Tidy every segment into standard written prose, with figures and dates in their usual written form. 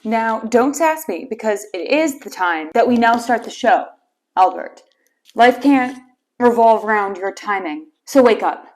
Now, don't sass me, because it is the time that we now start the show, Albert. Life can't revolve around your timing, so wake up.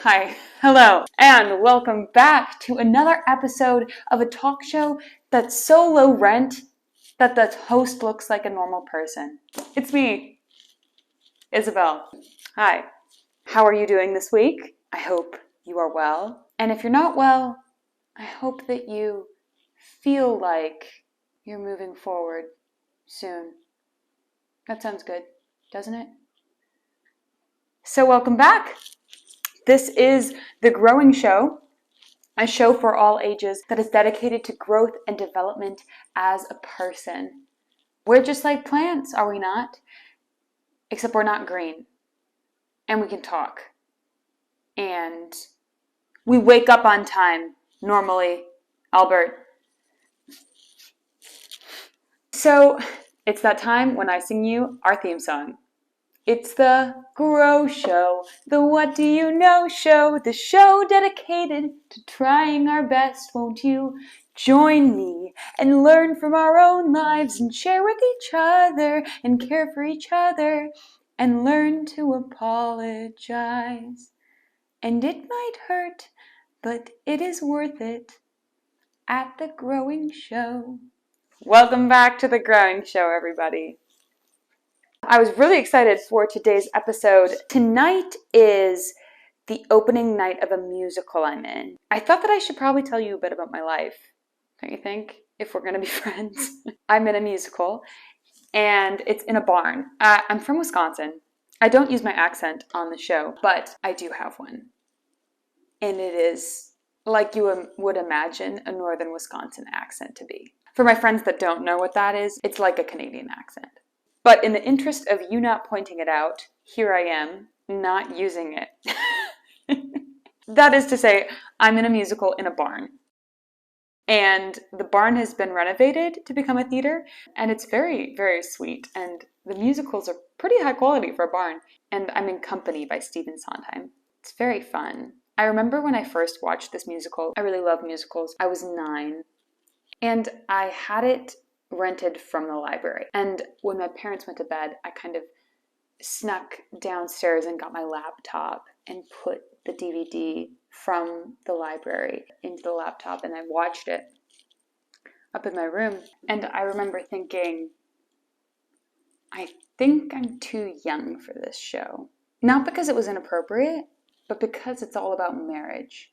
Hi, hello, and welcome back to another episode of a talk show that's so low rent that the host looks like a normal person. It's me, Isabel. Hi, how are you doing this week? I hope you are well. And if you're not well, I hope that you feel like you're moving forward soon. That sounds good, doesn't it? So welcome back. This is The Growing Show, a show for all ages that is dedicated to growth and development as a person. We're just like plants, are we not? Except we're not green. And we can talk. And we wake up on time, normally, Albert. So, it's that time when I sing you our theme song. It's the Grow Show, the What Do You Know Show, the show dedicated to trying our best. Won't you join me and learn from our own lives and share with each other and care for each other and learn to apologize. And it might hurt, but it is worth it at The Growing Show. Welcome back to The Growing Show, everybody. I was really excited for today's episode. Tonight is the opening night of a musical I'm in. I thought that I should probably tell you a bit about my life, don't you think? If we're going to be friends. I'm in a musical, and it's in a barn. I'm from Wisconsin. I don't use my accent on the show, but I do have one. And it is like you would imagine a northern Wisconsin accent to be. For my friends that don't know what that is, it's like a Canadian accent. But in the interest of you not pointing it out, here I am, not using it. That is to say, I'm in a musical in a barn. And the barn has been renovated to become a theater, and it's very, very sweet. And the musicals are pretty high quality for a barn. And I'm in company by Stephen Sondheim. It's very fun. I remember when I first watched this musical, I really love musicals. I was 9, and I had it rented from the library. And when my parents went to bed, I kind of snuck downstairs and got my laptop and put the DVD from the library into the laptop, and I watched it up in my room. And I remember thinking, I think I'm too young for this show. Not because it was inappropriate, but because it's all about marriage.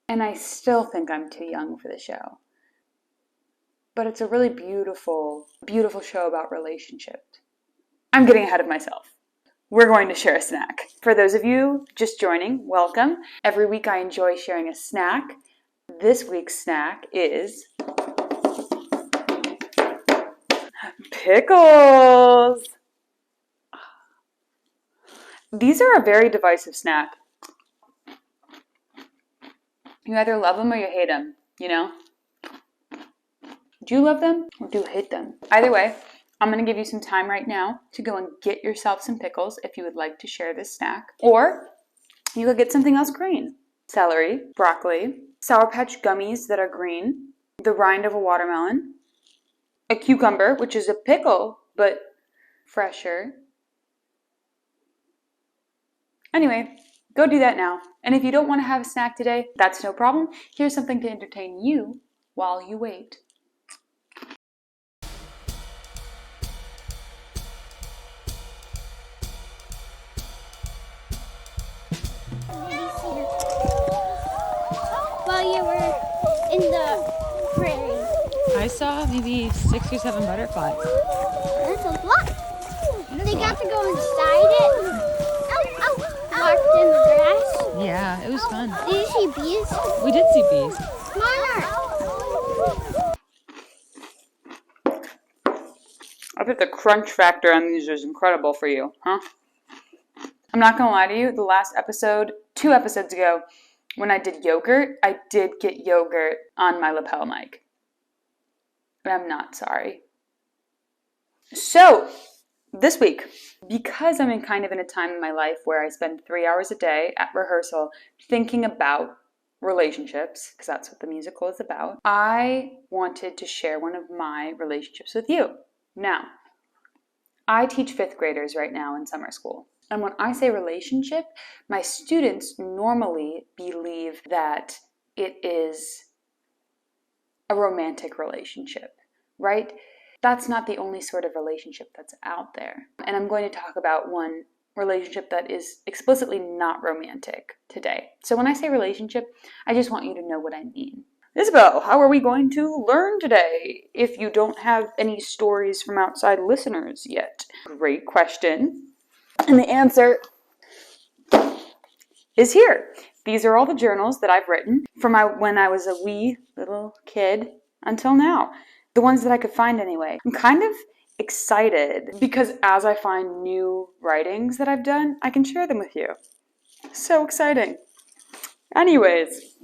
And I still think I'm too young for the show. But it's a really beautiful, beautiful show about relationships. I'm getting ahead of myself. We're going to share a snack. For those of you just joining, welcome. Every week I enjoy sharing a snack. This week's snack is pickles. These are a very divisive snack. You either love them or you hate them, you know? Do you love them or do you hate them? Either way, I'm going to give you some time right now to go and get yourself some pickles if you would like to share this snack. Or you could get something else green. Celery, broccoli, Sour Patch gummies that are green, the rind of a watermelon, a cucumber, which is a pickle, but fresher. Anyway, go do that now. And if you don't want to have a snack today, that's no problem. Here's something to entertain you while you wait. While you were in the prairie? I saw maybe 6 or 7 butterflies. That's a lot. They got to go inside it. Walked in the grass. Yeah, it was fun. Did you see bees? We did see bees. Come on, I bet the crunch factor on these is incredible for you, huh? I'm not going to lie to you, the last episode, 2 episodes ago, when I did yogurt, I did get yogurt on my lapel mic. And I'm not sorry. So, this week, because I'm in kind of in a time in my life where I spend 3 hours a day at rehearsal thinking about relationships, because that's what the musical is about, I wanted to share one of my relationships with you. Now, I teach 5th graders right now in summer school. And when I say relationship, my students normally believe that it is a romantic relationship, right? That's not the only sort of relationship that's out there. And I'm going to talk about one relationship that is explicitly not romantic today. So when I say relationship, I just want you to know what I mean. Isabel, how are we going to learn today if you don't have any stories from outside listeners yet? Great question. And the answer is here. These are all the journals that I've written from when I was a wee little kid until now. The ones that I could find anyway. I'm kind of excited because as I find new writings that I've done, I can share them with you. So exciting. Anyways,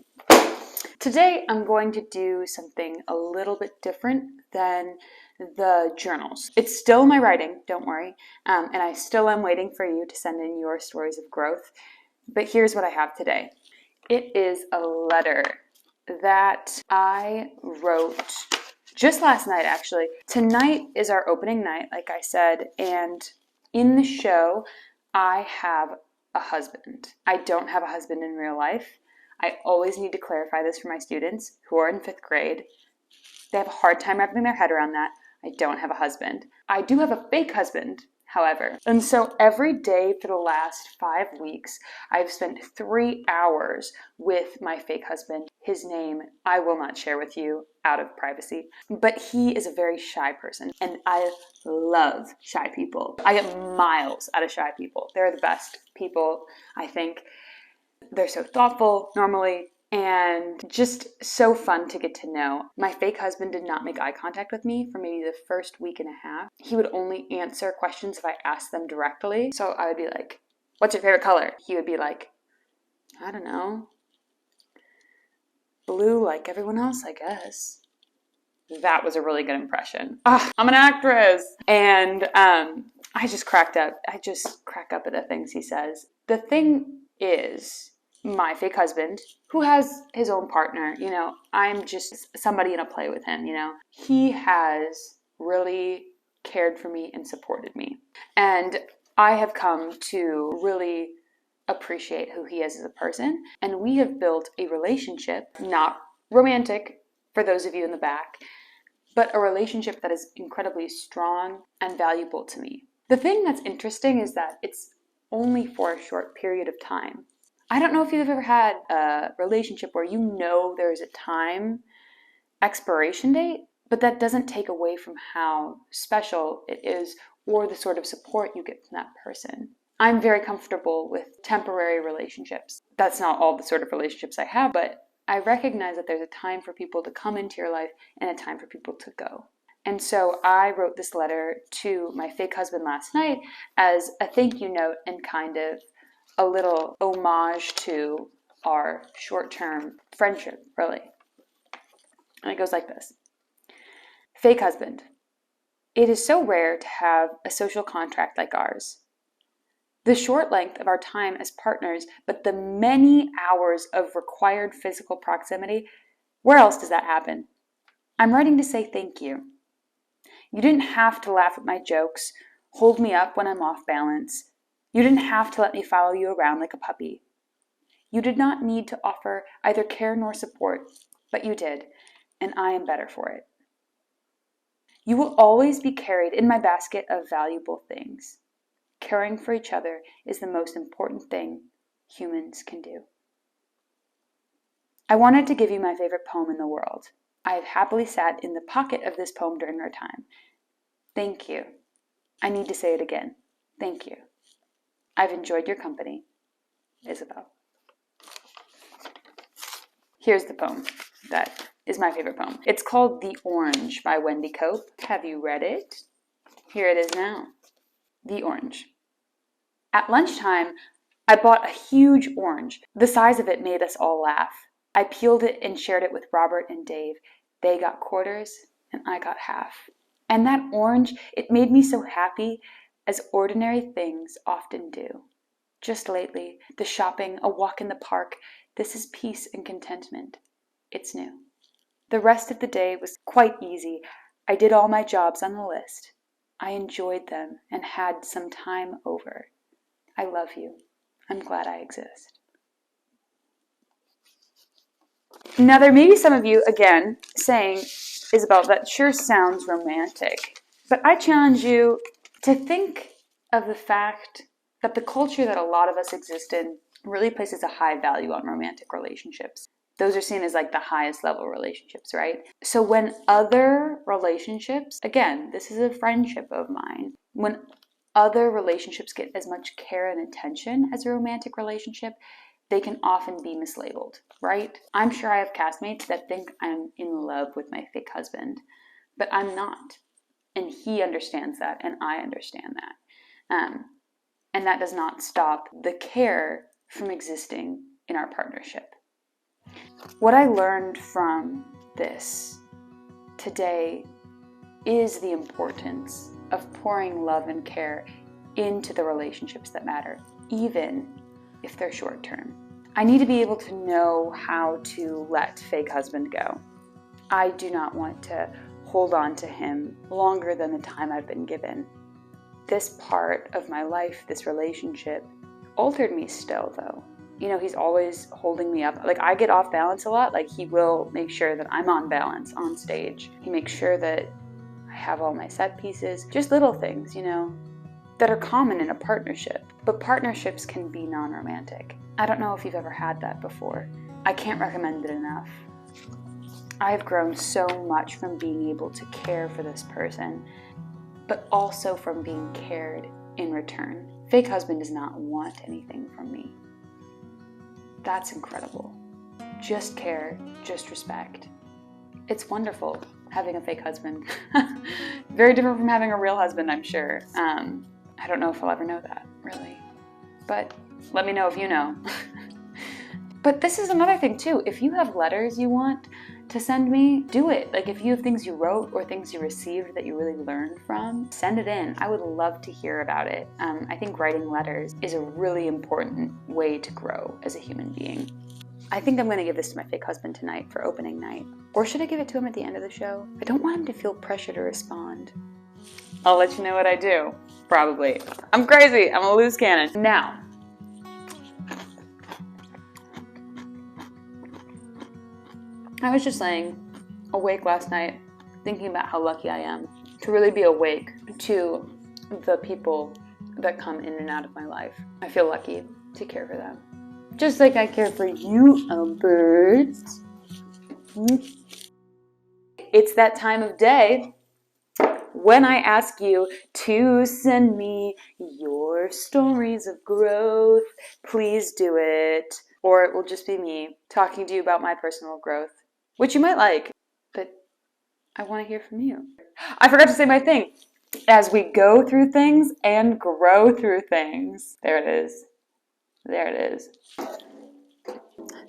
today I'm going to do something a little bit different than the journals. It's still my writing, don't worry, and I still am waiting for you to send in your stories of growth. But here's what I have today. It is a letter that I wrote just last night, actually. Tonight is our opening night, like I said, and in the show, I have a husband. I don't have a husband in real life. I always need to clarify this for my students who are in 5th grade. They have a hard time wrapping their head around that. I don't have a husband. I do have a fake husband, however. And so every day for the last 5 weeks, I've spent 3 hours with my fake husband. His name I will not share with you out of privacy, but he is a very shy person, and I love shy people. I get miles out of shy people. They're the best people, I think. They're so thoughtful normally, and just so fun to get to know. My fake husband did not make eye contact with me for maybe the first week and a half. He would only answer questions if I asked them directly. So I would be like, what's your favorite color? He would be like, I don't know. Blue like everyone else, I guess. That was a really good impression. I'm an actress. And I just cracked up. I just crack up at the things he says. The thing is, my fake husband, who has his own partner, I'm just somebody in a play with him, he has really cared for me and supported me. And I have come to really appreciate who he is as a person. And we have built a relationship, not romantic for those of you in the back, but a relationship that is incredibly strong and valuable to me. The thing that's interesting is that it's only for a short period of time. I don't know if you've ever had a relationship where there's a time expiration date, but that doesn't take away from how special it is or the sort of support you get from that person. I'm very comfortable with temporary relationships. That's not all the sort of relationships I have, but I recognize that there's a time for people to come into your life and a time for people to go. And so I wrote this letter to my fake husband last night as a thank you note and kind of a little homage to our short-term friendship, really. And it goes like this. Fake husband, it is so rare to have a social contract like ours. The short length of our time as partners, but the many hours of required physical proximity, where else does that happen? I'm writing to say thank you. You didn't have to laugh at my jokes, hold me up when I'm off balance. You didn't have to let me follow you around like a puppy. You did not need to offer either care nor support, but you did, and I am better for it. You will always be carried in my basket of valuable things. Caring for each other is the most important thing humans can do. I wanted to give you my favorite poem in the world. I have happily sat in the pocket of this poem during our time. Thank you. I need to say it again. Thank you. I've enjoyed your company. Isabel. Here's the poem that is my favorite poem. It's called The Orange by Wendy Cope. Have you read it? Here it is now. The Orange. At lunchtime, I bought a huge orange. The size of it made us all laugh. I peeled it and shared it with Robert and Dave. They got quarters and I got half. And that orange, it made me so happy, as ordinary things often do. Just lately, the shopping, a walk in the park, this is peace and contentment. It's new. The rest of the day was quite easy. I did all my jobs on the list. I enjoyed them and had some time over. I love you. I'm glad I exist. Now, there may be some of you, again, saying, Isabel, that sure sounds romantic. But I challenge you to think of the fact that the culture that a lot of us exist in really places a high value on romantic relationships. Those are seen as like the highest level relationships, right? So when other relationships, again, this is a friendship of mine, when other relationships get as much care and attention as a romantic relationship, they can often be mislabeled, right? I'm sure I have castmates that think I'm in love with my fake husband, but I'm not. And he understands that, and I understand that. And that does not stop the care from existing in our partnership. What I learned from this today is the importance of pouring love and care into the relationships that matter, even if they're short term. I need to be able to know how to let fake husband go. I do not want to hold on to him longer than the time I've been given. This part of my life, this relationship, altered me still though. You know, he's always holding me up. Like, I get off balance a lot. Like, he will make sure that I'm on balance on stage. He makes sure that I have all my set pieces. Just little things, you know, that are common in a partnership. But partnerships can be non-romantic. I don't know if you've ever had that before. I can't recommend it enough. I've grown so much from being able to care for this person, but also from being cared in return. Fake husband does not want anything from me. That's incredible. Just care, just respect. It's wonderful having a fake husband. Very different from having a real husband, I'm sure. I don't know if I'll ever know that, really. But let me know if you know. But this is another thing too. If you have letters you want to send me, do it. Like, if you have things you wrote or things you received that you really learned from, send it in. I would love to hear about it. I think writing letters is a really important way to grow as a human being. I think I'm going to give this to my fake husband tonight for opening night. Or should I give it to him at the end of the show? I don't want him to feel pressure to respond. I'll let you know what I do. Probably. I'm crazy. I'm a loose cannon. Now, I was just laying awake last night, thinking about how lucky I am to really be awake to the people that come in and out of my life. I feel lucky to care for them. Just like I care for you, birds. It's that time of day when I ask you to send me your stories of growth. Please do it. Or it will just be me talking to you about my personal growth, which you might like, but I want to hear from you. I forgot to say my thing. As we go through things and grow through things. There it is. There it is.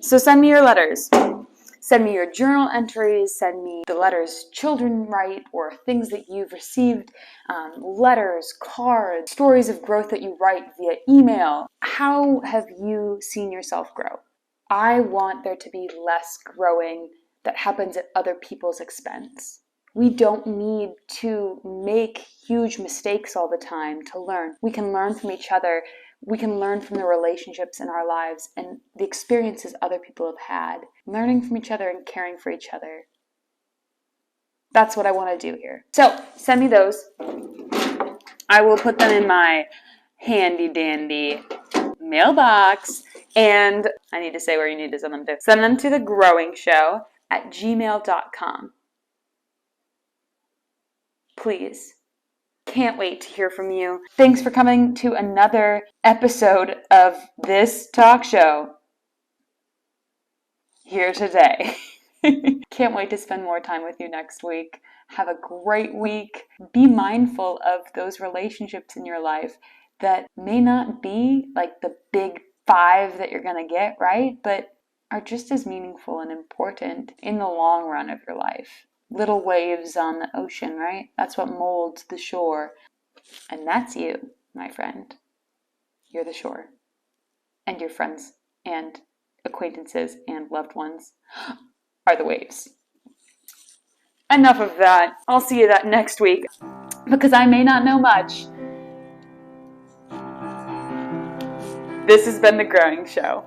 So send me your letters. Send me your journal entries. Send me the letters children write or things that you've received. Letters, cards, stories of growth that you write via email. How have you seen yourself grow? I want there to be less growing that happens at other people's expense. We don't need to make huge mistakes all the time to learn. We can learn from each other. We can learn from the relationships in our lives and the experiences other people have had. Learning from each other and caring for each other. That's what I want to do here. So send me those. I will put them in my handy dandy mailbox. And I need to say where you need to send them to. Send them to thegrowingshow@gmail.com. Please. Can't wait to hear from you. Thanks for coming to another episode of this talk show here today. Can't wait to spend more time with you next week. Have a great week. Be mindful of those relationships in your life that may not be like the big 5 that you're going to get, right? But are just as meaningful and important in the long run of your life. Little waves on the ocean, right? That's what molds the shore. And that's you, my friend. You're the shore. and your friends and acquaintances and loved ones are the waves. Enough of that. I'll see you that next week because I may not know much. This has been The Growing Show.